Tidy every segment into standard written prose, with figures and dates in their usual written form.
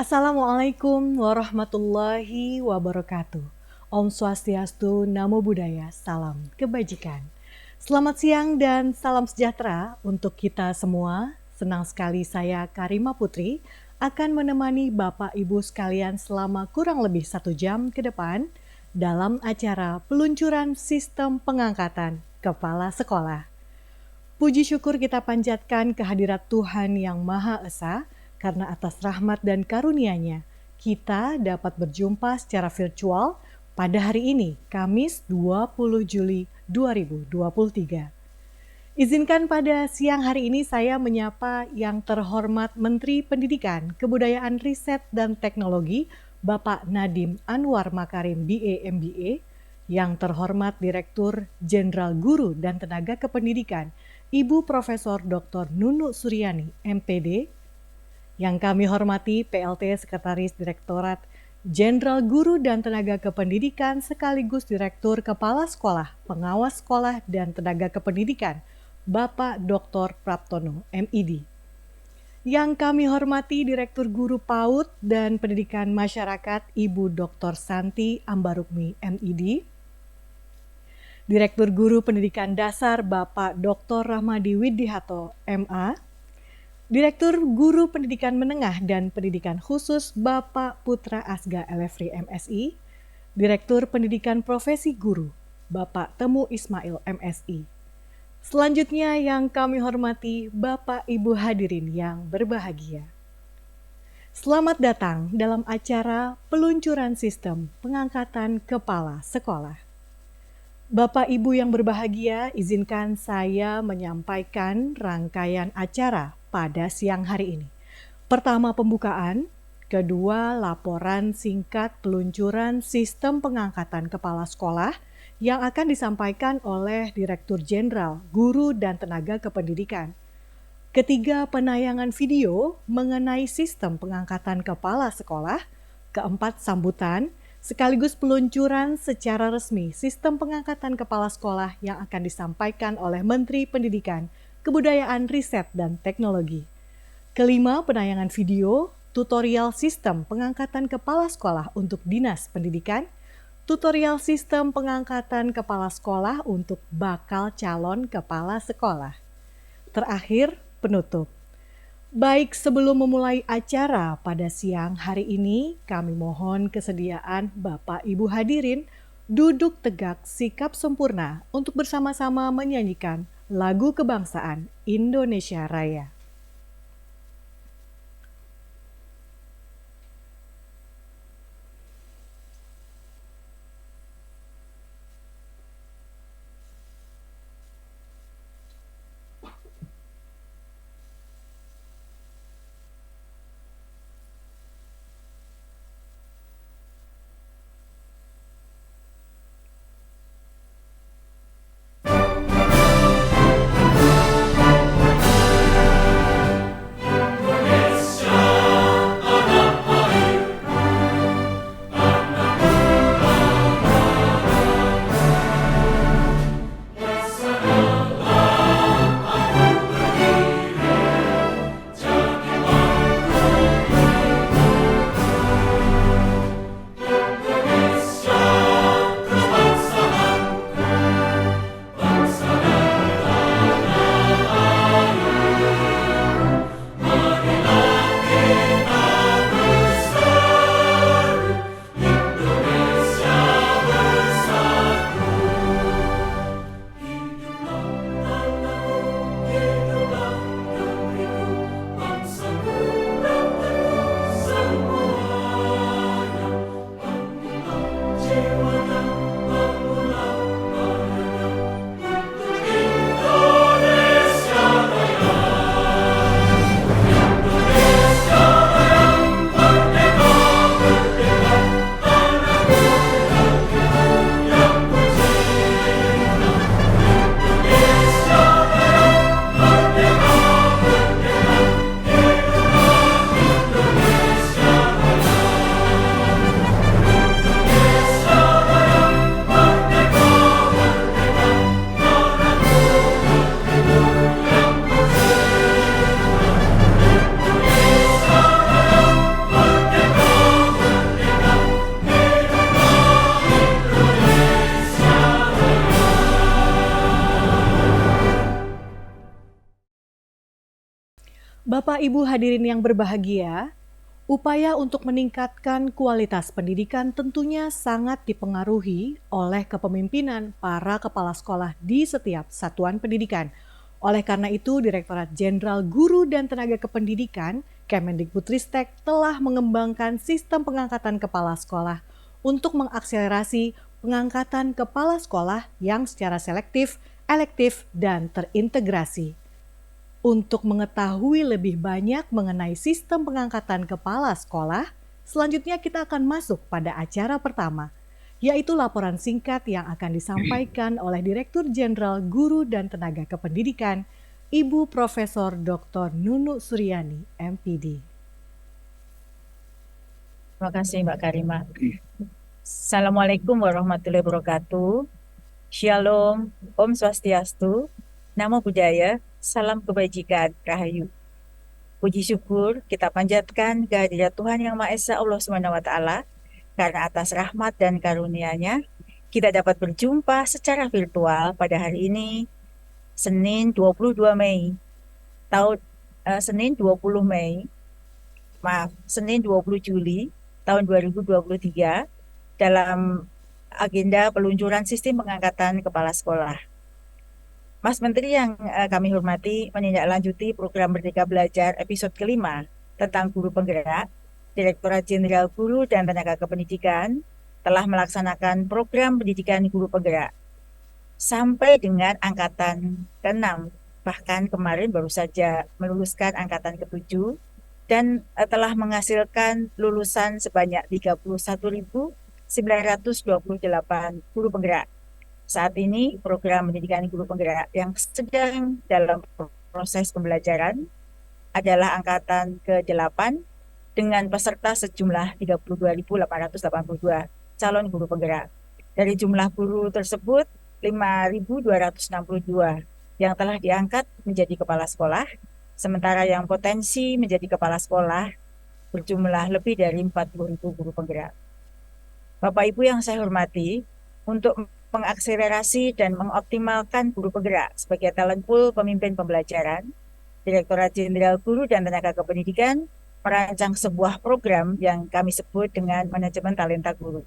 Assalamualaikum warahmatullahi wabarakatuh. Om Swastiastu, Namo Buddhaya, salam kebajikan. Selamat siang dan salam sejahtera untuk kita semua. Senang sekali saya Karima Putri akan menemani Bapak Ibu sekalian selama kurang lebih 1 jam ke depan dalam acara peluncuran sistem pengangkatan kepala sekolah. Puji syukur kita panjatkan kehadirat Tuhan yang Maha Esa, karena atas rahmat dan karunia-Nya, kita dapat berjumpa secara virtual pada hari ini, Kamis 20 Juli 2023. Izinkan pada siang hari ini saya menyapa yang terhormat Menteri Pendidikan, Kebudayaan, Riset, dan Teknologi, Bapak Nadiem Anwar Makarim, BA MBA, yang terhormat Direktur Jenderal Guru dan Tenaga Kependidikan, Ibu Profesor Dr. Nunu Suryani, MPD, yang kami hormati PLT Sekretaris Direktorat Jenderal Guru dan Tenaga Kependidikan sekaligus Direktur Kepala Sekolah, Pengawas Sekolah dan Tenaga Kependidikan, Bapak Dr. Praptono, MID. Yang kami hormati Direktur Guru PAUD dan Pendidikan Masyarakat, Ibu Dr. Santi Ambarukmi, MID. Direktur Guru Pendidikan Dasar, Bapak Dr. Rahmadi Widihato, MA. Direktur Guru Pendidikan Menengah dan Pendidikan Khusus, Bapak Putra Asga Elefri, MSI. Direktur Pendidikan Profesi Guru, Bapak Temu Ismail, MSI. Selanjutnya yang kami hormati Bapak Ibu hadirin yang berbahagia. Selamat datang dalam acara peluncuran sistem pengangkatan kepala sekolah. Bapak Ibu yang berbahagia, izinkan saya menyampaikan rangkaian acara pada siang hari ini. Pertama, pembukaan. Kedua, laporan singkat peluncuran sistem pengangkatan kepala sekolah yang akan disampaikan oleh Direktur Jenderal Guru dan Tenaga Kependidikan. Ketiga, penayangan video mengenai sistem pengangkatan kepala sekolah. Keempat, sambutan sekaligus peluncuran secara resmi sistem pengangkatan kepala sekolah yang akan disampaikan oleh Menteri Pendidikan, Kebudayaan, Riset, dan Teknologi. Kelima, penayangan video tutorial sistem pengangkatan kepala sekolah untuk Dinas Pendidikan, tutorial sistem pengangkatan kepala sekolah untuk bakal calon kepala sekolah. Terakhir, penutup. Baik, sebelum memulai acara pada siang hari ini, kami mohon kesediaan Bapak Ibu hadirin duduk tegak sikap sempurna untuk bersama-sama menyanyikan lagu kebangsaan Indonesia Raya. Bapak Ibu hadirin yang berbahagia, upaya untuk meningkatkan kualitas pendidikan tentunya sangat dipengaruhi oleh kepemimpinan para kepala sekolah di setiap satuan pendidikan. Oleh karena itu, Direktorat Jenderal Guru dan Tenaga Kependidikan, Kemendikbudristek telah mengembangkan sistem pengangkatan kepala sekolah untuk mengakselerasi pengangkatan kepala sekolah yang secara selektif, elektif, dan terintegrasi. Untuk mengetahui lebih banyak mengenai sistem pengangkatan kepala sekolah, selanjutnya kita akan masuk pada acara pertama, yaitu laporan singkat yang akan disampaikan oleh Direktur Jenderal Guru dan Tenaga Kependidikan, Ibu Profesor Dr. Nunu Suryani, MPD. Terima kasih Mbak Karimah. Assalamualaikum warahmatullahi wabarakatuh. Shalom, Om Swastiastu, Namo Buddhaya, Salam Kebajikan, Rahayu. Puji syukur kita panjatkan kehadirat Tuhan Yang Maha Esa Allah SWT, karena atas rahmat dan karunia-Nya kita dapat berjumpa secara virtual pada hari ini, Senin 22 Mei, Senin 20 Mei, Senin 20 Juli tahun 2023 dalam agenda peluncuran sistem pengangkatan kepala sekolah. Mas Menteri yang kami hormati, menindaklanjuti program Merdeka Belajar episode kelima tentang guru penggerak, Direktorat Jenderal Guru dan Tenaga Kependidikan telah melaksanakan program pendidikan guru penggerak sampai dengan angkatan ke-6, bahkan kemarin baru saja meluluskan angkatan ke-7 dan telah menghasilkan lulusan sebanyak 31.928 guru penggerak. Saat ini program pendidikan guru penggerak yang sedang dalam proses pembelajaran adalah angkatan ke-8 dengan peserta sejumlah 32.882 calon guru penggerak. Dari jumlah guru tersebut, 5.262 yang telah diangkat menjadi kepala sekolah, sementara yang potensi menjadi kepala sekolah berjumlah lebih dari 40.000 guru penggerak. Bapak Ibu yang saya hormati, untuk mengakselerasi dan mengoptimalkan guru penggerak sebagai talent pool pemimpin pembelajaran, Direktorat Jenderal Guru dan Tenaga Kependidikan merancang sebuah program yang kami sebut dengan Manajemen Talenta Guru.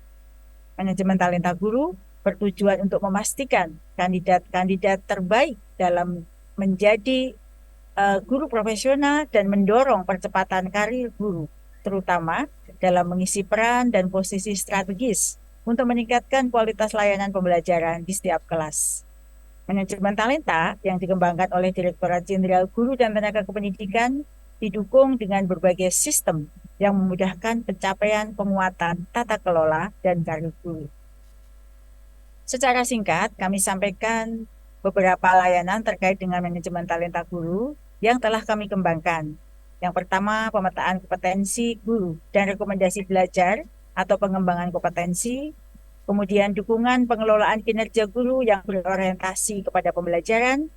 Manajemen Talenta Guru bertujuan untuk memastikan kandidat-kandidat terbaik dalam menjadi guru profesional dan mendorong percepatan karir guru, terutama dalam mengisi peran dan posisi strategis untuk meningkatkan kualitas layanan pembelajaran di setiap kelas. Manajemen talenta yang dikembangkan oleh Direktorat Jenderal Guru dan Tenaga Kependidikan didukung dengan berbagai sistem yang memudahkan pencapaian penguatan tata kelola dan karir guru. Secara singkat, kami sampaikan beberapa layanan terkait dengan manajemen talenta guru yang telah kami kembangkan. Yang pertama, pemetaan kompetensi guru dan rekomendasi belajar atau pengembangan kompetensi, kemudian dukungan pengelolaan kinerja guru yang berorientasi kepada pembelajaran,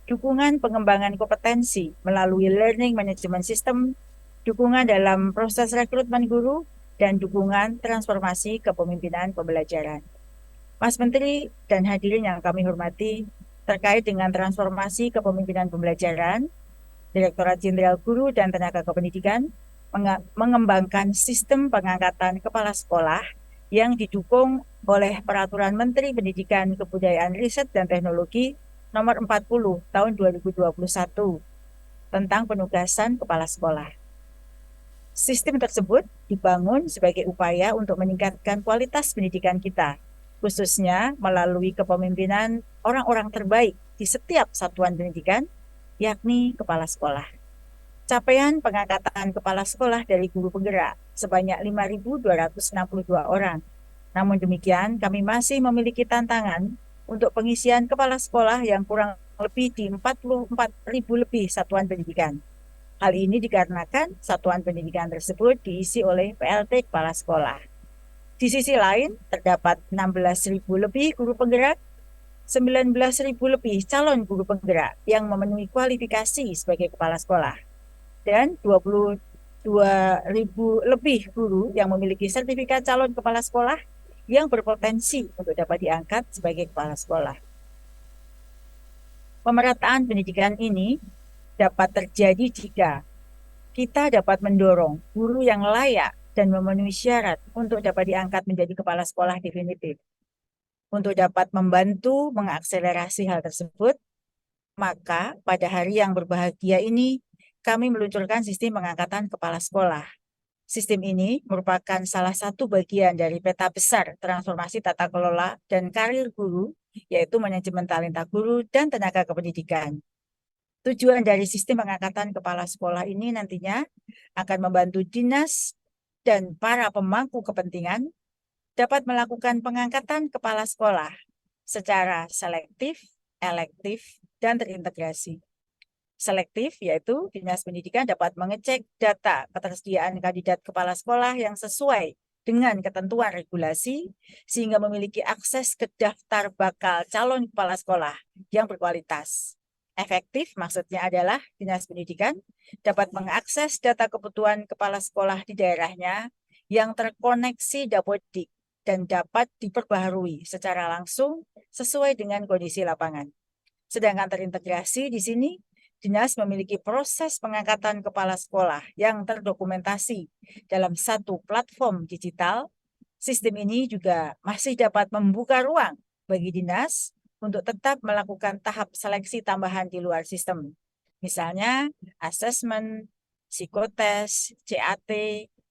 dukungan pengembangan kompetensi melalui learning management system, dukungan dalam proses rekrutmen guru, dan dukungan transformasi kepemimpinan pembelajaran. Mas Menteri dan hadirin yang kami hormati, terkait dengan transformasi kepemimpinan pembelajaran, Direktorat Jenderal Guru dan Tenaga Kependidikan mengembangkan sistem pengangkatan kepala sekolah yang didukung oleh Peraturan Menteri Pendidikan, Kebudayaan, Riset, dan Teknologi Nomor 40 Tahun 2021 tentang penugasan kepala sekolah. Sistem tersebut dibangun sebagai upaya untuk meningkatkan kualitas pendidikan kita, khususnya melalui kepemimpinan orang-orang terbaik di setiap satuan pendidikan, yakni kepala sekolah. Capaian pengangkatan kepala sekolah dari guru penggerak sebanyak 5.262 orang. Namun demikian, kami masih memiliki tantangan untuk pengisian kepala sekolah yang kurang lebih di 44.000 lebih satuan pendidikan. Hal ini dikarenakan satuan pendidikan tersebut diisi oleh PLT kepala sekolah. Di sisi lain, terdapat 16.000 lebih guru penggerak, 19.000 lebih calon guru penggerak yang memenuhi kualifikasi sebagai kepala sekolah, dan 22.000 lebih guru yang memiliki sertifikat calon kepala sekolah yang berpotensi untuk dapat diangkat sebagai kepala sekolah. Pemerataan pendidikan ini dapat terjadi jika kita dapat mendorong guru yang layak dan memenuhi syarat untuk dapat diangkat menjadi kepala sekolah definitif. Untuk dapat membantu mengakselerasi hal tersebut, maka pada hari yang berbahagia ini, kami meluncurkan sistem pengangkatan kepala sekolah. Sistem ini merupakan salah satu bagian dari peta besar transformasi tata kelola dan karir guru, yaitu manajemen talenta guru dan tenaga kependidikan. Tujuan dari sistem pengangkatan kepala sekolah ini nantinya akan membantu dinas dan para pemangku kepentingan dapat melakukan pengangkatan kepala sekolah secara selektif, elektif, dan terintegrasi. Selektif yaitu Dinas Pendidikan dapat mengecek data ketersediaan kandidat kepala sekolah yang sesuai dengan ketentuan regulasi sehingga memiliki akses ke daftar bakal calon kepala sekolah yang berkualitas. Efektif maksudnya adalah Dinas Pendidikan dapat mengakses data kebutuhan kepala sekolah di daerahnya yang terkoneksi Dapodik dan dapat diperbaharui secara langsung sesuai dengan kondisi lapangan. Sedangkan terintegrasi di sini, Dinas memiliki proses pengangkatan kepala sekolah yang terdokumentasi dalam satu platform digital. Sistem ini juga masih dapat membuka ruang bagi Dinas untuk tetap melakukan tahap seleksi tambahan di luar sistem. Misalnya, asesmen, psikotes, CAT,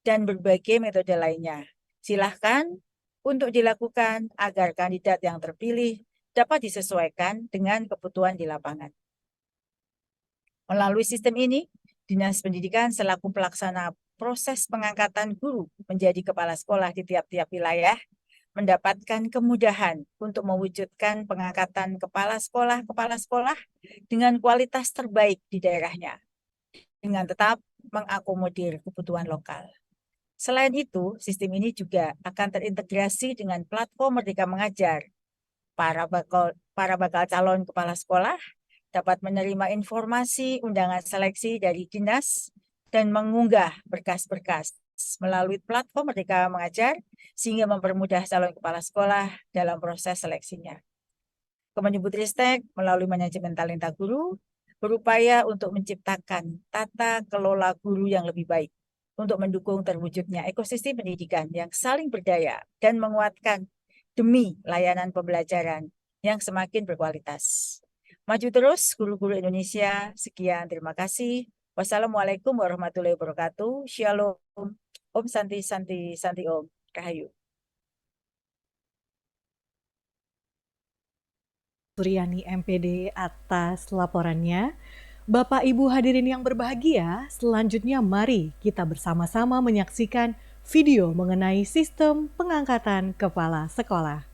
dan berbagai metode lainnya. Silahkan untuk dilakukan agar kandidat yang terpilih dapat disesuaikan dengan kebutuhan di lapangan. Melalui sistem ini, Dinas Pendidikan selaku pelaksana proses pengangkatan guru menjadi kepala sekolah di tiap-tiap wilayah mendapatkan kemudahan untuk mewujudkan pengangkatan kepala sekolah dengan kualitas terbaik di daerahnya, dengan tetap mengakomodir kebutuhan lokal. Selain itu, sistem ini juga akan terintegrasi dengan platform Merdeka Mengajar. Para bakal calon kepala sekolah dapat menerima informasi undangan seleksi dari dinas dan mengunggah berkas-berkas melalui platform Merdeka Mengajar sehingga mempermudah calon kepala sekolah dalam proses seleksinya. Kemendikbudristek melalui manajemen talenta guru berupaya untuk menciptakan tata kelola guru yang lebih baik untuk mendukung terwujudnya ekosistem pendidikan yang saling berdaya dan menguatkan demi layanan pembelajaran yang semakin berkualitas. Maju terus guru-guru Indonesia. Sekian, terima kasih. Wassalamualaikum warahmatullahi wabarakatuh. Shalom. Om Santi Santi Santi Om. Rahayu. Suryani MPD atas laporannya. Bapak Ibu hadirin yang berbahagia, selanjutnya mari kita bersama-sama menyaksikan video mengenai sistem pengangkatan kepala sekolah.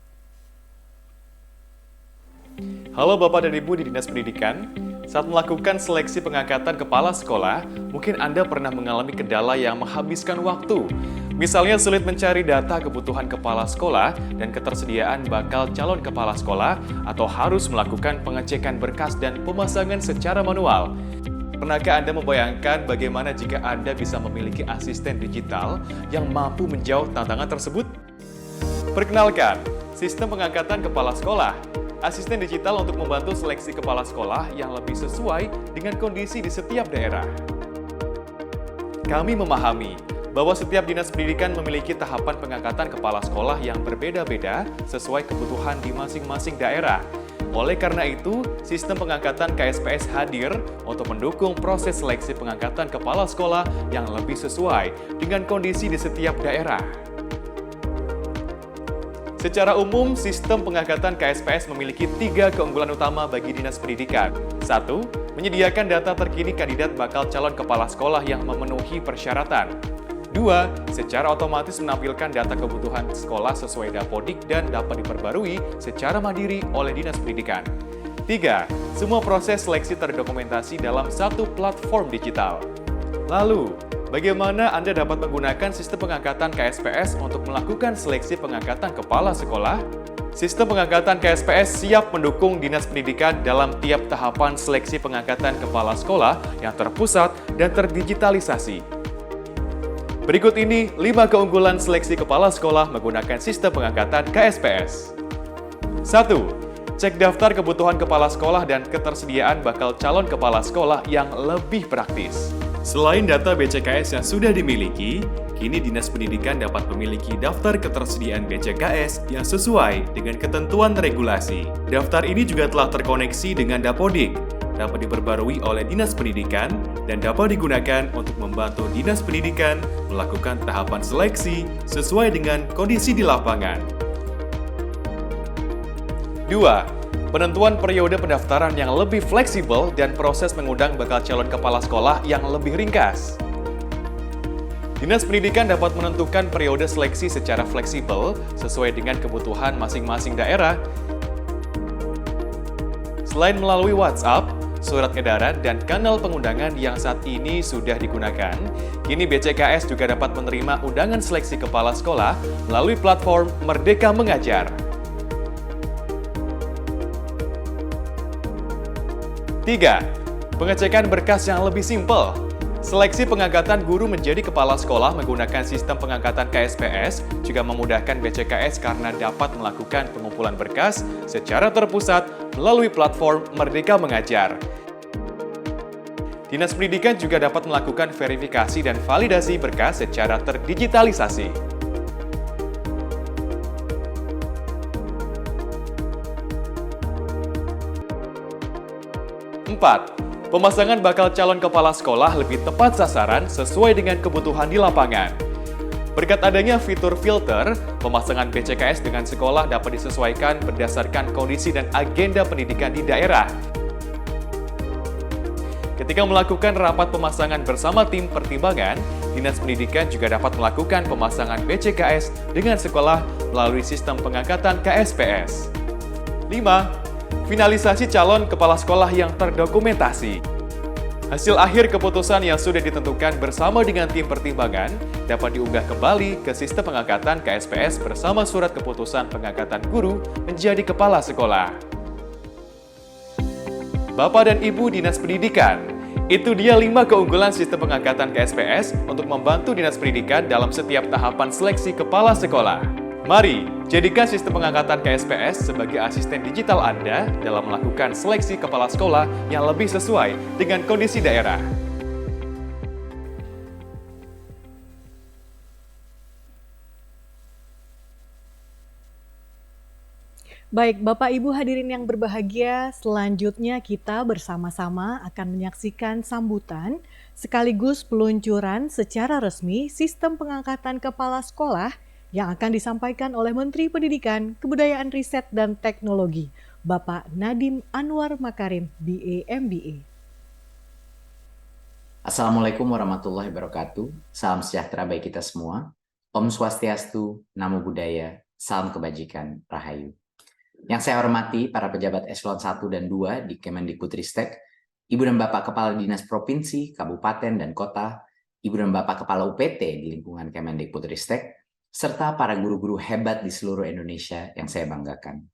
Halo Bapak dan Ibu di Dinas Pendidikan. Saat melakukan seleksi pengangkatan kepala sekolah, mungkin Anda pernah mengalami kendala yang menghabiskan waktu. Misalnya sulit mencari data kebutuhan kepala sekolah dan ketersediaan bakal calon kepala sekolah, atau harus melakukan pengecekan berkas dan pemasangan secara manual. Pernahkah Anda membayangkan bagaimana jika Anda bisa memiliki asisten digital yang mampu menjawab tantangan tersebut? Perkenalkan, sistem pengangkatan kepala sekolah. Asisten digital untuk membantu seleksi kepala sekolah yang lebih sesuai dengan kondisi di setiap daerah. Kami memahami bahwa setiap dinas pendidikan memiliki tahapan pengangkatan kepala sekolah yang berbeda-beda sesuai kebutuhan di masing-masing daerah. Oleh karena itu, sistem pengangkatan KSPS hadir untuk mendukung proses seleksi pengangkatan kepala sekolah yang lebih sesuai dengan kondisi di setiap daerah. Secara umum, sistem pengangkatan KSPS memiliki 3 keunggulan utama bagi dinas pendidikan. 1. Menyediakan data terkini kandidat bakal calon kepala sekolah yang memenuhi persyaratan. 2. Secara otomatis menampilkan data kebutuhan sekolah sesuai Dapodik dan dapat diperbarui secara mandiri oleh dinas pendidikan. 3. Semua proses seleksi terdokumentasi dalam satu platform digital. Lalu, bagaimana Anda dapat menggunakan sistem pengangkatan KSPS untuk melakukan seleksi pengangkatan kepala sekolah? Sistem pengangkatan KSPS siap mendukung Dinas Pendidikan dalam tiap tahapan seleksi pengangkatan kepala sekolah yang terpusat dan terdigitalisasi. Berikut ini 5 keunggulan seleksi kepala sekolah menggunakan sistem pengangkatan KSPS. 1. Cek daftar kebutuhan kepala sekolah dan ketersediaan bakal calon kepala sekolah yang lebih praktis. Selain data BCKS yang sudah dimiliki, kini Dinas Pendidikan dapat memiliki daftar ketersediaan BCKS yang sesuai dengan ketentuan regulasi. Daftar ini juga telah terkoneksi dengan Dapodik, dapat diperbarui oleh Dinas Pendidikan, dan dapat digunakan untuk membantu Dinas Pendidikan melakukan tahapan seleksi sesuai dengan kondisi di lapangan. 2. Penentuan periode pendaftaran yang lebih fleksibel dan proses mengundang bakal calon kepala sekolah yang lebih ringkas. Dinas Pendidikan dapat menentukan periode seleksi secara fleksibel sesuai dengan kebutuhan masing-masing daerah. Selain melalui WhatsApp, surat edaran, dan kanal pengundangan yang saat ini sudah digunakan, kini BCKS juga dapat menerima undangan seleksi kepala sekolah melalui platform Merdeka Mengajar. 3. Pengecekan berkas yang lebih simpel. Seleksi pengangkatan guru menjadi kepala sekolah menggunakan sistem pengangkatan KSPS juga memudahkan BCKS karena dapat melakukan pengumpulan berkas secara terpusat melalui platform Merdeka Mengajar. Dinas Pendidikan juga dapat melakukan verifikasi dan validasi berkas secara terdigitalisasi. 4. Pemasangan bakal calon kepala sekolah lebih tepat sasaran sesuai dengan kebutuhan di lapangan. Berkat adanya fitur filter, pemasangan BCKS dengan sekolah dapat disesuaikan berdasarkan kondisi dan agenda pendidikan di daerah. Ketika melakukan rapat pemasangan bersama tim pertimbangan, Dinas Pendidikan juga dapat melakukan pemasangan BCKS dengan sekolah melalui sistem pengangkatan KSPS. 5. Finalisasi calon kepala sekolah yang terdokumentasi. Hasil akhir keputusan yang sudah ditentukan bersama dengan tim pertimbangan dapat diunggah kembali ke sistem pengangkatan KSPS bersama surat keputusan pengangkatan guru menjadi kepala sekolah. Bapak dan Ibu Dinas Pendidikan, itu dia 5 keunggulan sistem pengangkatan KSPS untuk membantu Dinas Pendidikan dalam setiap tahapan seleksi kepala sekolah. Mari, jadikan sistem pengangkatan KSPS sebagai asisten digital Anda dalam melakukan seleksi kepala sekolah yang lebih sesuai dengan kondisi daerah. Baik, Bapak Ibu hadirin yang berbahagia, selanjutnya kita bersama-sama akan menyaksikan sambutan sekaligus peluncuran secara resmi sistem pengangkatan kepala sekolah yang akan disampaikan oleh Menteri Pendidikan, Kebudayaan Riset dan Teknologi, Bapak Nadiem Anwar Makarim, BA MBA. Assalamualaikum warahmatullahi wabarakatuh. Salam sejahtera bagi kita semua. Om Swastiastu, Namo Buddhaya, salam kebajikan, Rahayu. Yang saya hormati para pejabat eselon 1 dan 2 di Kemendikbudristek, Ibu dan Bapak Kepala Dinas Provinsi, Kabupaten, dan Kota, Ibu dan Bapak Kepala UPT di lingkungan Kemendikbudristek, serta para guru-guru hebat di seluruh Indonesia yang saya banggakan.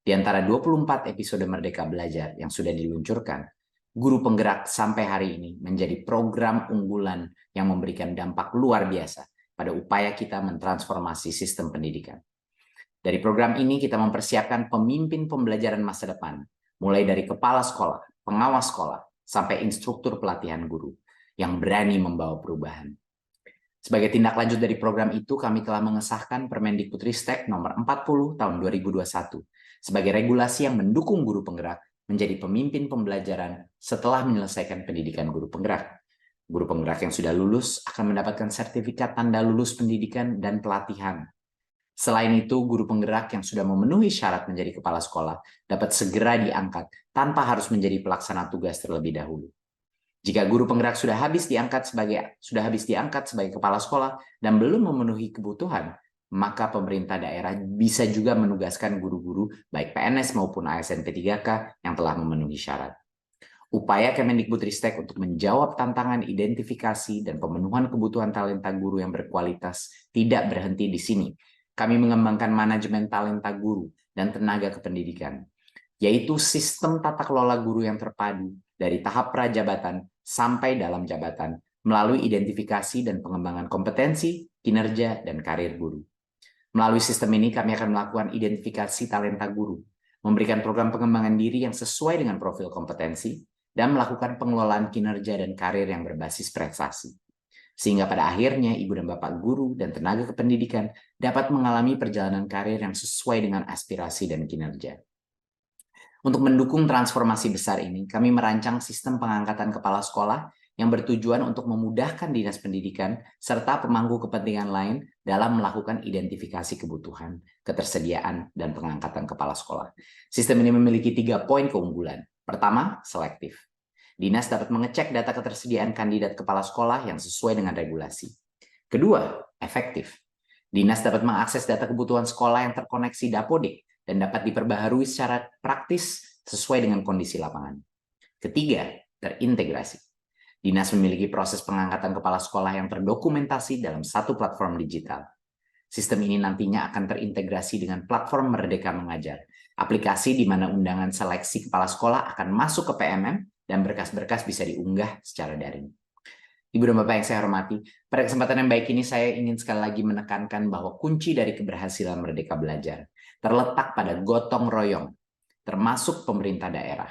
Di antara 24 episode Merdeka Belajar yang sudah diluncurkan, Guru Penggerak sampai hari ini menjadi program unggulan yang memberikan dampak luar biasa pada upaya kita mentransformasi sistem pendidikan. Dari program ini kita mempersiapkan pemimpin pembelajaran masa depan, mulai dari kepala sekolah, pengawas sekolah, sampai instruktur pelatihan guru yang berani membawa perubahan. Sebagai tindak lanjut dari program itu, kami telah mengesahkan Permendikbudristek nomor 40 tahun 2021 sebagai regulasi yang mendukung guru penggerak menjadi pemimpin pembelajaran setelah menyelesaikan pendidikan guru penggerak. Guru penggerak yang sudah lulus akan mendapatkan sertifikat tanda lulus pendidikan dan pelatihan. Selain itu, guru penggerak yang sudah memenuhi syarat menjadi kepala sekolah dapat segera diangkat tanpa harus menjadi pelaksana tugas terlebih dahulu. Jika guru penggerak sudah habis diangkat sebagai kepala sekolah dan belum memenuhi kebutuhan, maka pemerintah daerah bisa juga menugaskan guru-guru baik PNS maupun ASN P3K yang telah memenuhi syarat. Upaya Kemendikbudristek untuk menjawab tantangan identifikasi dan pemenuhan kebutuhan talenta guru yang berkualitas tidak berhenti di sini. Kami mengembangkan manajemen talenta guru dan tenaga kependidikan, yaitu sistem tata kelola guru yang terpadu dari tahap prajabatan sampai dalam jabatan melalui identifikasi dan pengembangan kompetensi, kinerja, dan karir guru. Melalui sistem ini kami akan melakukan identifikasi talenta guru, memberikan program pengembangan diri yang sesuai dengan profil kompetensi, dan melakukan pengelolaan kinerja dan karir yang berbasis prestasi. Sehingga pada akhirnya ibu dan bapak guru dan tenaga kependidikan dapat mengalami perjalanan karir yang sesuai dengan aspirasi dan kinerja. Untuk mendukung transformasi besar ini, kami merancang sistem pengangkatan kepala sekolah yang bertujuan untuk memudahkan dinas pendidikan serta pemangku kepentingan lain dalam melakukan identifikasi kebutuhan, ketersediaan, dan pengangkatan kepala sekolah. Sistem ini memiliki 3 poin keunggulan. Pertama, selektif. Dinas dapat mengecek data ketersediaan kandidat kepala sekolah yang sesuai dengan regulasi. Kedua, efektif. Dinas dapat mengakses data kebutuhan sekolah yang terkoneksi Dapodik dan dapat diperbaharui secara praktis sesuai dengan kondisi lapangan. Ketiga, terintegrasi. Dinas memiliki proses pengangkatan kepala sekolah yang terdokumentasi dalam satu platform digital. Sistem ini nantinya akan terintegrasi dengan platform Merdeka Mengajar, aplikasi di mana undangan seleksi kepala sekolah akan masuk ke PMM dan berkas-berkas bisa diunggah secara daring. Ibu dan Bapak yang saya hormati, pada kesempatan yang baik ini saya ingin sekali lagi menekankan bahwa kunci dari keberhasilan Merdeka Belajar terletak pada gotong royong, termasuk pemerintah daerah.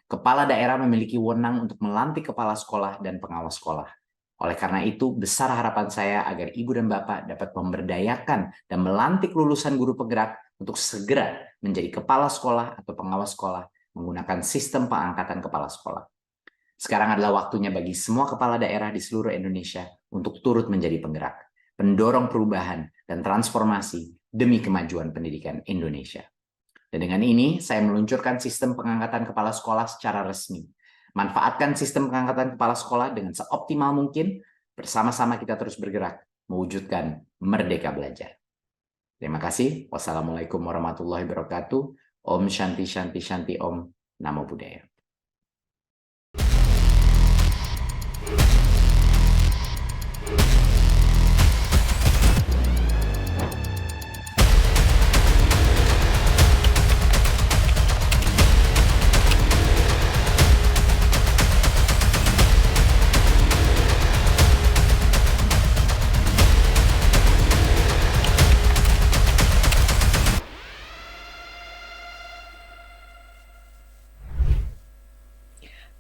Kepala daerah memiliki wewenang untuk melantik kepala sekolah dan pengawas sekolah. Oleh karena itu, besar harapan saya agar ibu dan bapak dapat memberdayakan dan melantik lulusan guru penggerak untuk segera menjadi kepala sekolah atau pengawas sekolah menggunakan sistem pengangkatan kepala sekolah. Sekarang adalah waktunya bagi semua kepala daerah di seluruh Indonesia untuk turut menjadi penggerak, pendorong perubahan dan transformasi demi kemajuan pendidikan Indonesia. Dan dengan ini, saya meluncurkan sistem pengangkatan kepala sekolah secara resmi. Manfaatkan sistem pengangkatan kepala sekolah dengan seoptimal mungkin, bersama-sama kita terus bergerak, mewujudkan Merdeka Belajar. Terima kasih. Wassalamualaikum warahmatullahi wabarakatuh. Om Shanti Shanti Shanti Om. Namo Buddhaya.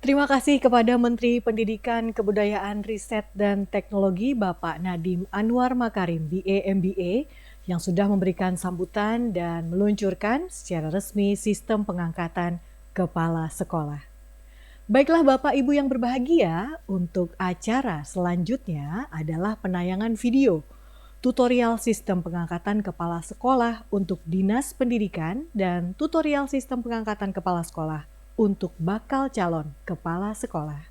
Terima kasih kepada Menteri Pendidikan, Kebudayaan, Riset, dan Teknologi Bapak Nadiem Anwar Makarim, BA MBA, yang sudah memberikan sambutan dan meluncurkan secara resmi sistem pengangkatan kepala sekolah. Baiklah Bapak Ibu yang berbahagia, untuk acara selanjutnya adalah penayangan video tutorial sistem pengangkatan kepala sekolah untuk Dinas Pendidikan dan tutorial sistem pengangkatan kepala sekolah untuk bakal calon kepala sekolah.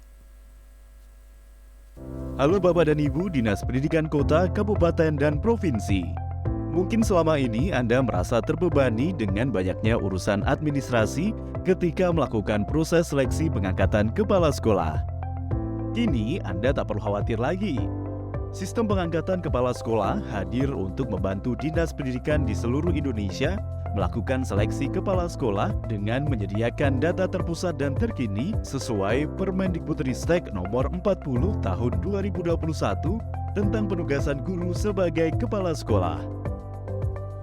Halo Bapak dan Ibu Dinas Pendidikan Kota, Kabupaten, dan Provinsi. Mungkin selama ini Anda merasa terbebani dengan banyaknya urusan administrasi ketika melakukan proses seleksi pengangkatan kepala sekolah. Kini Anda tak perlu khawatir lagi. Sistem pengangkatan kepala sekolah hadir untuk membantu Dinas Pendidikan di seluruh Indonesia melakukan seleksi kepala sekolah dengan menyediakan data terpusat dan terkini sesuai Permendikbudristek nomor 40 tahun 2021 tentang penugasan guru sebagai kepala sekolah.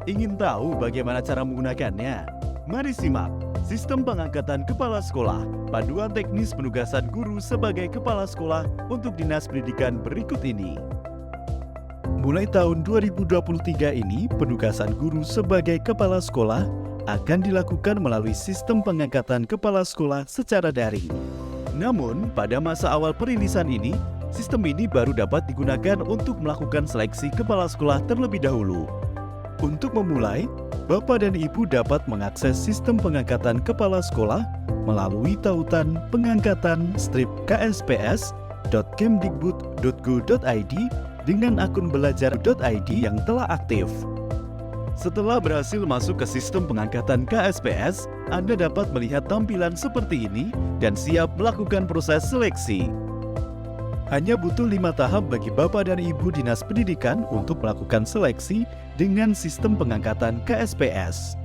Ingin tahu bagaimana cara menggunakannya? Mari simak sistem pengangkatan kepala sekolah, panduan teknis penugasan guru sebagai kepala sekolah untuk Dinas Pendidikan berikut ini. Mulai tahun 2023 ini, penugasan guru sebagai kepala sekolah akan dilakukan melalui sistem pengangkatan kepala sekolah secara daring. Namun, pada masa awal perilisan ini, sistem ini baru dapat digunakan untuk melakukan seleksi kepala sekolah terlebih dahulu. Untuk memulai, Bapak dan Ibu dapat mengakses sistem pengangkatan kepala sekolah melalui tautan pengangkatan-ksps.kemdikbud.go.id dengan akun belajar.id yang telah aktif. Setelah berhasil masuk ke sistem pengangkatan KSPS, Anda dapat melihat tampilan seperti ini dan siap melakukan proses seleksi. Hanya butuh 5 tahap bagi Bapak dan Ibu Dinas Pendidikan untuk melakukan seleksi dengan sistem pengangkatan KSPS.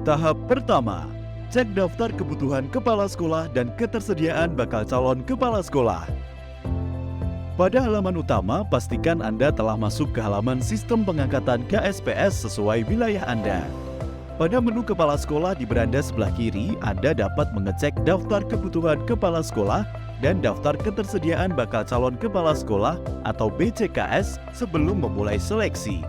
Tahap pertama, cek daftar kebutuhan kepala sekolah dan ketersediaan bakal calon kepala sekolah. Pada halaman utama, pastikan Anda telah masuk ke halaman sistem pengangkatan KSPS sesuai wilayah Anda. Pada menu kepala sekolah di beranda sebelah kiri, Anda dapat mengecek daftar kebutuhan kepala sekolah dan daftar ketersediaan bakal calon kepala sekolah atau BCKS sebelum memulai seleksi.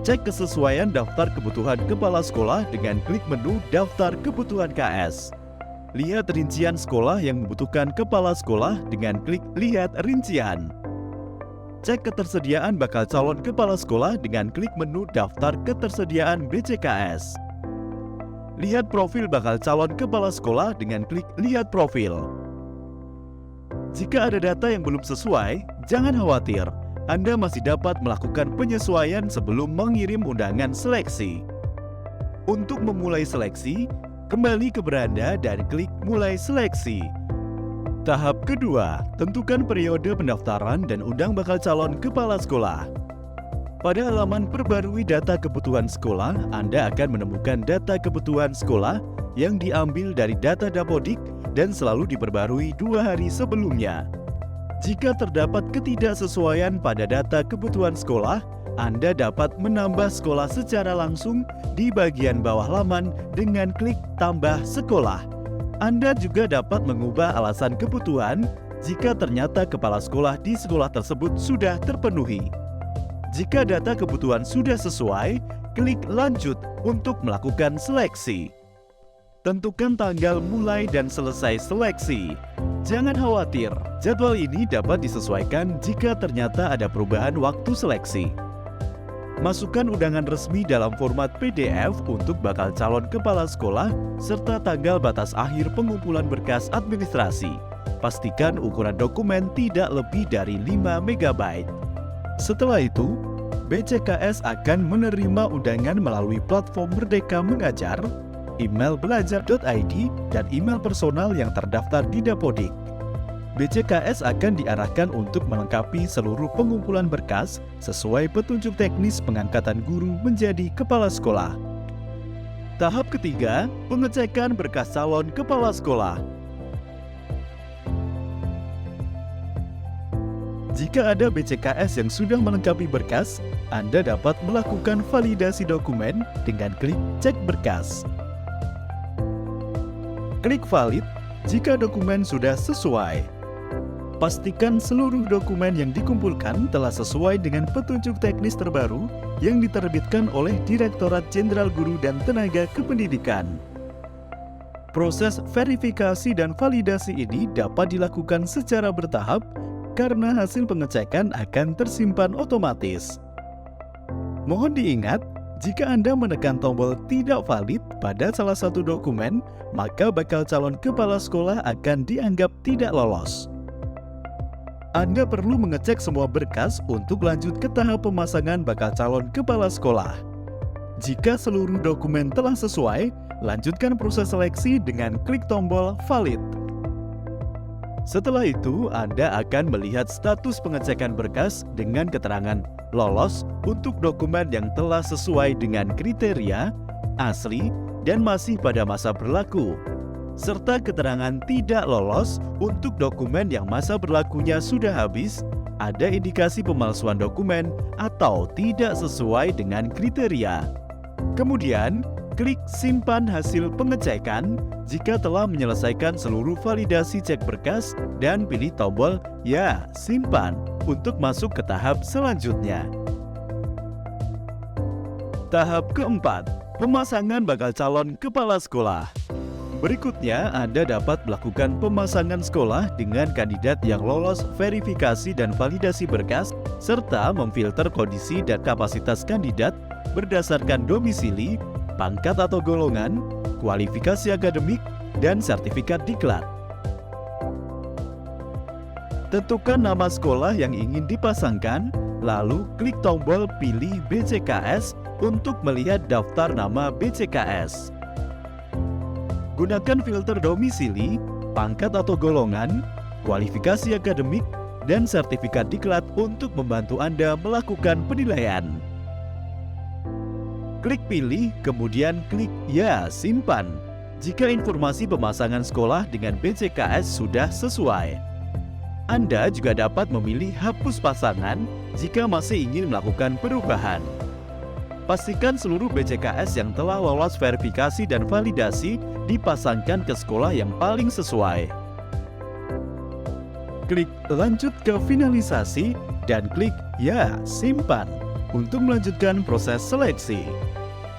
Cek kesesuaian daftar kebutuhan kepala sekolah dengan klik menu Daftar Kebutuhan KS. Lihat rincian sekolah yang membutuhkan kepala sekolah dengan klik Lihat Rincian. Cek ketersediaan bakal calon kepala sekolah dengan klik menu Daftar Ketersediaan BCKS. Lihat profil bakal calon kepala sekolah dengan klik Lihat Profil. Jika ada data yang belum sesuai, jangan khawatir. Anda masih dapat melakukan penyesuaian sebelum mengirim undangan seleksi. Untuk memulai seleksi, kembali ke beranda dan klik Mulai Seleksi. Tahap kedua, tentukan periode pendaftaran dan undang bakal calon kepala sekolah. Pada halaman Perbarui Data Kebutuhan Sekolah, Anda akan menemukan data kebutuhan sekolah yang diambil dari data Dapodik dan selalu diperbarui 2 hari sebelumnya. Jika terdapat ketidaksesuaian pada data kebutuhan sekolah, Anda dapat menambah sekolah secara langsung di bagian bawah laman dengan klik Tambah Sekolah. Anda juga dapat mengubah alasan kebutuhan jika ternyata kepala sekolah di sekolah tersebut sudah terpenuhi. Jika data kebutuhan sudah sesuai, klik Lanjut untuk melakukan seleksi. Tentukan tanggal mulai dan selesai seleksi. Jangan khawatir, jadwal ini dapat disesuaikan jika ternyata ada perubahan waktu seleksi. Masukkan undangan resmi dalam format PDF untuk bakal calon kepala sekolah serta tanggal batas akhir pengumpulan berkas administrasi. Pastikan ukuran dokumen tidak lebih dari 5 MB. Setelah itu, BCKS akan menerima undangan melalui platform Merdeka Mengajar, email belajar.id, dan email personal yang terdaftar di Dapodik. BCKS akan diarahkan untuk melengkapi seluruh pengumpulan berkas sesuai petunjuk teknis pengangkatan guru menjadi kepala sekolah. Tahap ketiga, pengecekan berkas calon kepala sekolah. Jika ada BCKS yang sudah melengkapi berkas, Anda dapat melakukan validasi dokumen dengan klik Cek Berkas. Klik Valid jika dokumen sudah sesuai. Pastikan seluruh dokumen yang dikumpulkan telah sesuai dengan petunjuk teknis terbaru yang diterbitkan oleh Direktorat Jenderal Guru dan Tenaga Kependidikan. Proses verifikasi dan validasi ini dapat dilakukan secara bertahap karena hasil pengecekan akan tersimpan otomatis. Mohon diingat, jika Anda menekan tombol tidak valid pada salah satu dokumen, maka bakal calon kepala sekolah akan dianggap tidak lolos. Anda perlu mengecek semua berkas untuk lanjut ke tahap pemasangan bakal calon kepala sekolah. Jika seluruh dokumen telah sesuai, lanjutkan proses seleksi dengan klik tombol valid. Setelah itu, Anda akan melihat status pengecekan berkas dengan keterangan lolos untuk dokumen yang telah sesuai dengan kriteria, asli, dan masih pada masa berlaku, serta keterangan tidak lolos untuk dokumen yang masa berlakunya sudah habis, ada indikasi pemalsuan dokumen, atau tidak sesuai dengan kriteria. Kemudian, klik Simpan Hasil Pengecekan jika telah menyelesaikan seluruh validasi cek berkas dan pilih tombol Ya, Simpan untuk masuk ke tahap selanjutnya. Tahap keempat, pemasangan bakal calon kepala sekolah. Berikutnya, Anda dapat melakukan pemasangan sekolah dengan kandidat yang lolos verifikasi dan validasi berkas, serta memfilter kondisi dan kapasitas kandidat berdasarkan domisili, pangkat atau golongan, kualifikasi akademik, dan sertifikat diklat. Tentukan nama sekolah yang ingin dipasangkan, lalu klik tombol Pilih BCKS untuk melihat daftar nama BCKS. Gunakan filter domisili, pangkat atau golongan, kualifikasi akademik, dan sertifikat diklat untuk membantu Anda melakukan penilaian. Klik Pilih, kemudian klik Ya, Simpan jika informasi pemasangan sekolah dengan BCKS sudah sesuai. Anda juga dapat memilih hapus pasangan jika masih ingin melakukan perubahan. Pastikan seluruh BCKS yang telah lolos verifikasi dan validasi dipasangkan ke sekolah yang paling sesuai. Klik lanjut ke finalisasi dan klik ya simpan untuk melanjutkan proses seleksi.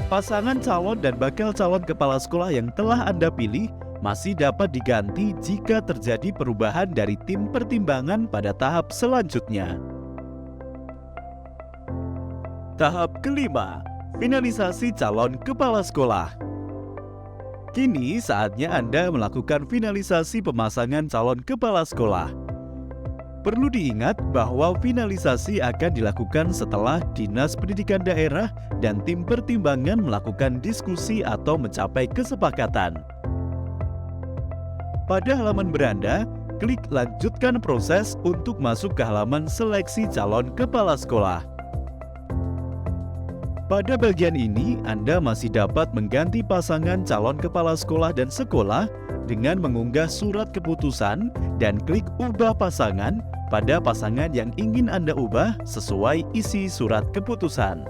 Pasangan calon dan bakal calon kepala sekolah yang telah Anda pilih masih dapat diganti jika terjadi perubahan dari tim pertimbangan pada tahap selanjutnya. Tahap kelima, finalisasi calon kepala sekolah. Kini saatnya Anda melakukan finalisasi pemasangan calon kepala sekolah. Perlu diingat bahwa finalisasi akan dilakukan setelah Dinas Pendidikan Daerah dan tim pertimbangan melakukan diskusi atau mencapai kesepakatan. Pada halaman beranda, klik lanjutkan proses untuk masuk ke halaman seleksi calon kepala sekolah. Pada bagian ini, Anda masih dapat mengganti pasangan calon kepala sekolah dan sekolah dengan mengunggah surat keputusan dan klik ubah pasangan pada pasangan yang ingin Anda ubah sesuai isi surat keputusan.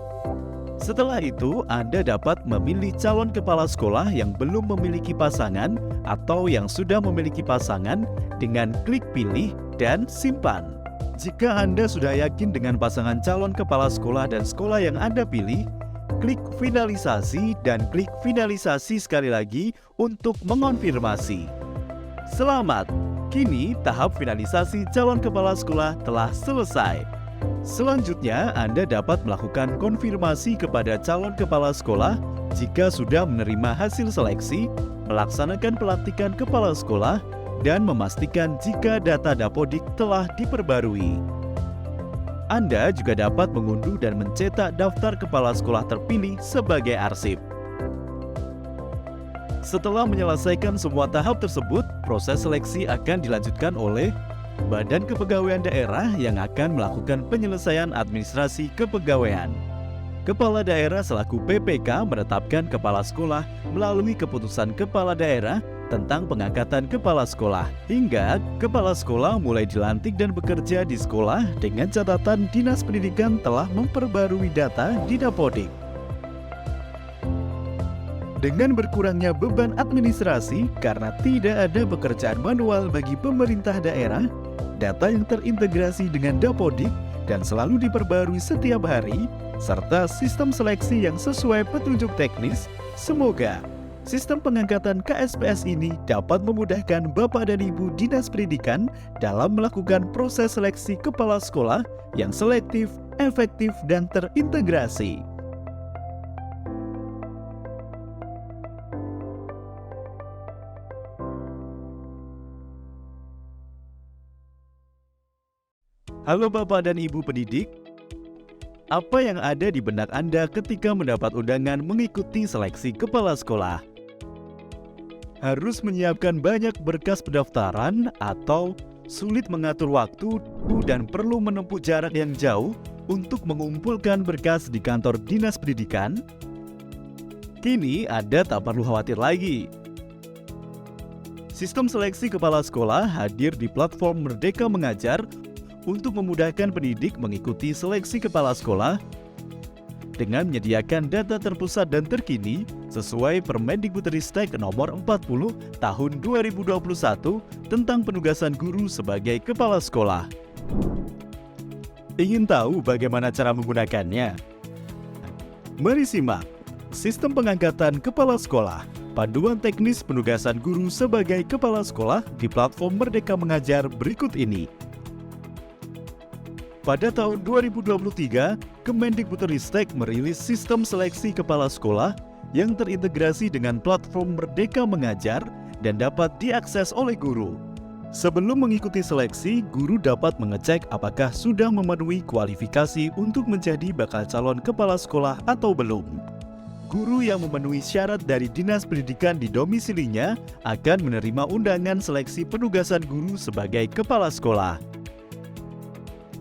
Setelah itu, Anda dapat memilih calon kepala sekolah yang belum memiliki pasangan atau yang sudah memiliki pasangan dengan klik pilih dan simpan. Jika Anda sudah yakin dengan pasangan calon kepala sekolah dan sekolah yang Anda pilih, klik finalisasi dan klik finalisasi sekali lagi untuk mengonfirmasi. Selamat! Kini tahap finalisasi calon kepala sekolah telah selesai. Selanjutnya, Anda dapat melakukan konfirmasi kepada calon kepala sekolah jika sudah menerima hasil seleksi, melaksanakan pelantikan kepala sekolah, dan memastikan jika data Dapodik telah diperbarui. Anda juga dapat mengunduh dan mencetak daftar kepala sekolah terpilih sebagai arsip. Setelah menyelesaikan semua tahap tersebut, proses seleksi akan dilanjutkan oleh Badan Kepegawaian Daerah yang akan melakukan penyelesaian administrasi kepegawaian. Kepala daerah selaku PPK menetapkan kepala sekolah melalui keputusan kepala daerah tentang pengangkatan kepala sekolah, hingga kepala sekolah mulai dilantik dan bekerja di sekolah dengan catatan Dinas Pendidikan telah memperbarui data di Dapodik. Dengan berkurangnya beban administrasi karena tidak ada pekerjaan manual bagi pemerintah daerah, data yang terintegrasi dengan Dapodik dan selalu diperbarui setiap hari, serta sistem seleksi yang sesuai petunjuk teknis, semoga sistem pengangkatan KSPS ini dapat memudahkan Bapak dan Ibu Dinas Pendidikan dalam melakukan proses seleksi kepala sekolah yang selektif, efektif, dan terintegrasi. Halo Bapak dan Ibu pendidik, apa yang ada di benak Anda ketika mendapat undangan mengikuti seleksi kepala sekolah? Harus menyiapkan banyak berkas pendaftaran atau sulit mengatur waktu dan perlu menempuh jarak yang jauh untuk mengumpulkan berkas di kantor Dinas Pendidikan? Kini Anda tak perlu khawatir lagi. Sistem seleksi kepala sekolah hadir di platform Merdeka Mengajar untuk memudahkan pendidik mengikuti seleksi kepala sekolah dengan menyediakan data terpusat dan terkini sesuai Permendikbudristek nomor 40 tahun 2021 tentang penugasan guru sebagai kepala sekolah. Ingin tahu bagaimana cara menggunakannya? Mari simak Sistem Pengangkatan Kepala Sekolah, Panduan Teknis Penugasan Guru sebagai Kepala Sekolah di platform Merdeka Mengajar berikut ini. Pada tahun 2023, Kemendikbudristek merilis sistem seleksi kepala sekolah yang terintegrasi dengan platform Merdeka Mengajar dan dapat diakses oleh guru. Sebelum mengikuti seleksi, guru dapat mengecek apakah sudah memenuhi kualifikasi untuk menjadi bakal calon kepala sekolah atau belum. Guru yang memenuhi syarat dari Dinas Pendidikan di domisilinya akan menerima undangan seleksi penugasan guru sebagai kepala sekolah.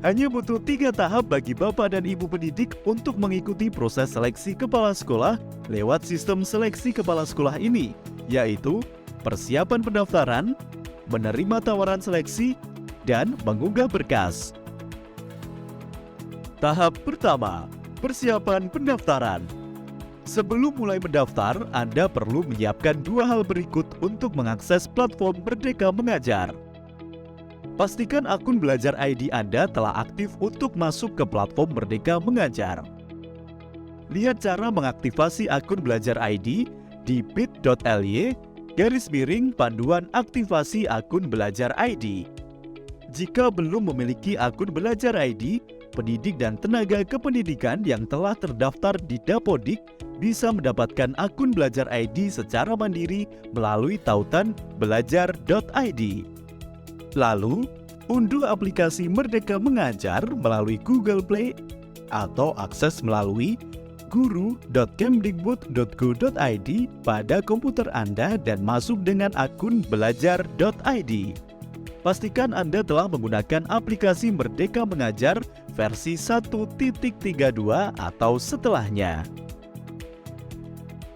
Hanya butuh 3 tahap bagi Bapak dan Ibu pendidik untuk mengikuti proses seleksi kepala sekolah lewat sistem seleksi kepala sekolah ini, yaitu persiapan pendaftaran, menerima tawaran seleksi, dan mengunggah berkas. Tahap pertama, Persiapan pendaftaran. Sebelum mulai mendaftar, Anda perlu menyiapkan 2 hal berikut untuk mengakses platform Merdeka Mengajar. Pastikan akun Belajar ID Anda telah aktif untuk masuk ke platform Merdeka Mengajar. Lihat cara mengaktifasi akun Belajar ID di bit.ly/panduan aktivasi akun Belajar ID. Jika belum memiliki akun Belajar ID, pendidik dan tenaga kependidikan yang telah terdaftar di Dapodik bisa mendapatkan akun Belajar ID secara mandiri melalui tautan belajar.id. Lalu, unduh aplikasi Merdeka Mengajar melalui Google Play atau akses melalui guru.kemdikbud.go.id pada komputer Anda dan masuk dengan akun belajar.id. Pastikan Anda telah menggunakan aplikasi Merdeka Mengajar versi 1.32 atau setelahnya.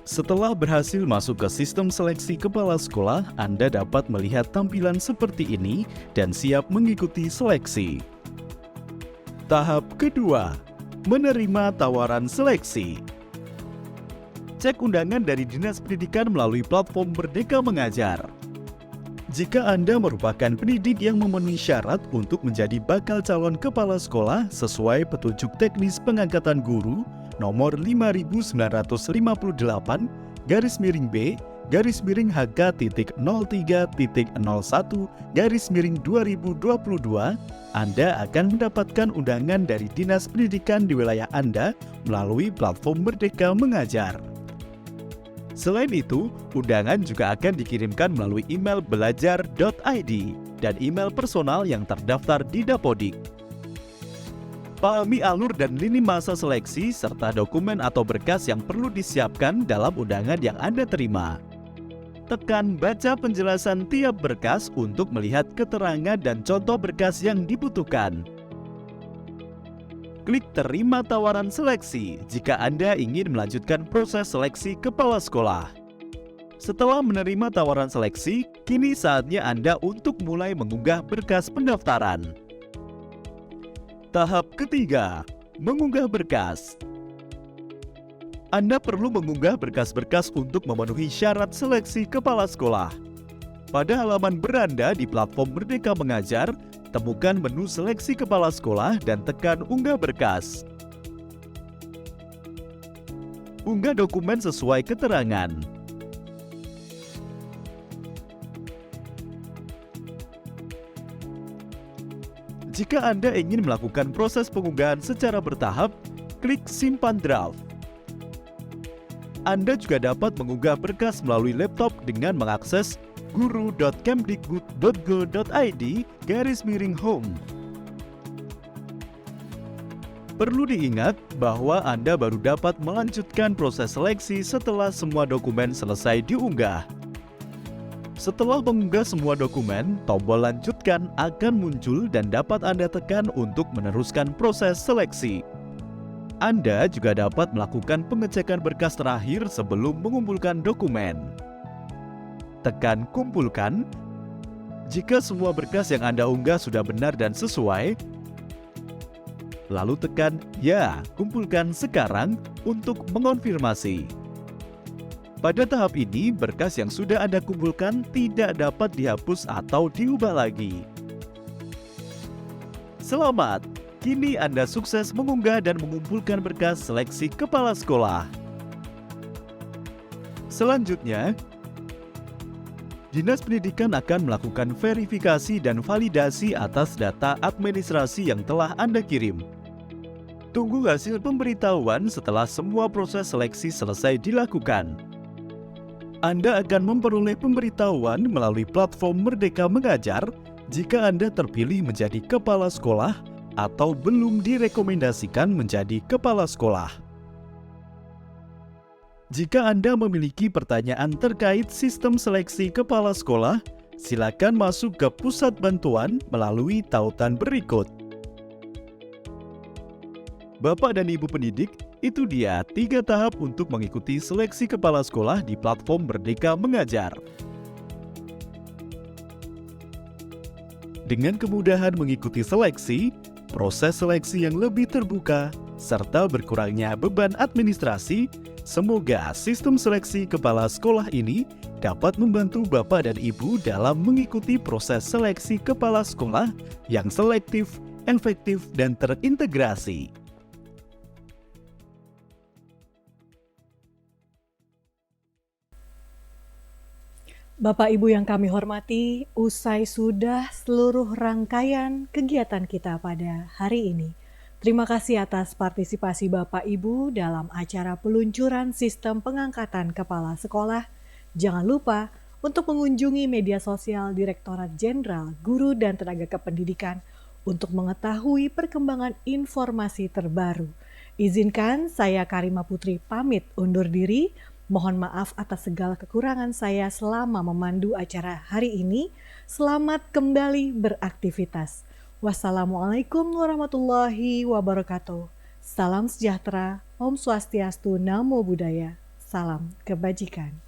Setelah berhasil masuk ke sistem seleksi kepala sekolah, Anda dapat melihat tampilan seperti ini dan siap mengikuti seleksi. Tahap kedua, menerima tawaran seleksi. Cek undangan dari Dinas Pendidikan melalui platform Merdeka Mengajar. Jika Anda merupakan pendidik yang memenuhi syarat untuk menjadi bakal calon kepala sekolah sesuai petunjuk teknis pengangkatan guru nomor 5950-HK.03.01/2022, Anda akan mendapatkan undangan dari Dinas Pendidikan di wilayah Anda melalui platform Merdeka Mengajar. Selain itu, undangan juga akan dikirimkan melalui email belajar.id dan email personal yang terdaftar di Dapodik. Pahami alur dan lini masa seleksi serta dokumen atau berkas yang perlu disiapkan dalam undangan yang Anda terima. Tekan baca penjelasan tiap berkas untuk melihat keterangan dan contoh berkas yang dibutuhkan. Klik terima tawaran seleksi jika Anda ingin melanjutkan proses seleksi kepala sekolah. Setelah menerima tawaran seleksi, kini saatnya Anda untuk mulai mengunggah berkas pendaftaran. Tahap ketiga, mengunggah berkas. Anda perlu mengunggah berkas-berkas untuk memenuhi syarat seleksi kepala sekolah. Pada halaman beranda di platform Merdeka Mengajar, temukan menu seleksi kepala sekolah dan tekan unggah berkas. Unggah dokumen sesuai keterangan. Jika Anda ingin melakukan proses pengunggahan secara bertahap, klik simpan draft. Anda juga dapat mengunggah berkas melalui laptop dengan mengakses guru.kemdikbud.go.id/home. Perlu diingat bahwa Anda baru dapat melanjutkan proses seleksi setelah semua dokumen selesai diunggah. Setelah mengunggah semua dokumen, tombol lanjutkan akan muncul dan dapat Anda tekan untuk meneruskan proses seleksi. Anda juga dapat melakukan pengecekan berkas terakhir sebelum mengumpulkan dokumen. Tekan kumpulkan. Jika semua berkas yang Anda unggah sudah benar dan sesuai, lalu tekan ya, kumpulkan sekarang untuk mengonfirmasi. Pada tahap ini, berkas yang sudah Anda kumpulkan tidak dapat dihapus atau diubah lagi. Selamat! Kini Anda sukses mengunggah dan mengumpulkan berkas seleksi kepala sekolah. Selanjutnya, Dinas Pendidikan akan melakukan verifikasi dan validasi atas data administrasi yang telah Anda kirim. Tunggu hasil pemberitahuan setelah semua proses seleksi selesai dilakukan. Anda akan memperoleh pemberitahuan melalui platform Merdeka Mengajar jika Anda terpilih menjadi kepala sekolah atau belum direkomendasikan menjadi kepala sekolah. Jika Anda memiliki pertanyaan terkait sistem seleksi kepala sekolah, silakan masuk ke pusat bantuan melalui tautan berikut. Bapak dan Ibu pendidik, itu dia 3 tahap untuk mengikuti seleksi kepala sekolah di platform Merdeka Mengajar. Dengan kemudahan mengikuti seleksi, proses seleksi yang lebih terbuka, serta berkurangnya beban administrasi, semoga sistem seleksi kepala sekolah ini dapat membantu Bapak dan Ibu dalam mengikuti proses seleksi kepala sekolah yang selektif, efektif, dan terintegrasi. Bapak Ibu yang kami hormati, usai sudah seluruh rangkaian kegiatan kita pada hari ini. Terima kasih atas partisipasi Bapak Ibu dalam acara peluncuran sistem pengangkatan kepala sekolah. Jangan lupa untuk mengunjungi media sosial Direktorat Jenderal Guru dan Tenaga Kependidikan untuk mengetahui perkembangan informasi terbaru. Izinkan saya Karima Putri pamit undur diri. Mohon maaf atas segala kekurangan saya selama memandu acara hari ini. Selamat kembali beraktivitas. Wassalamualaikum warahmatullahi wabarakatuh. Salam sejahtera, Om Swastiastu, Namo Buddhaya, salam kebajikan.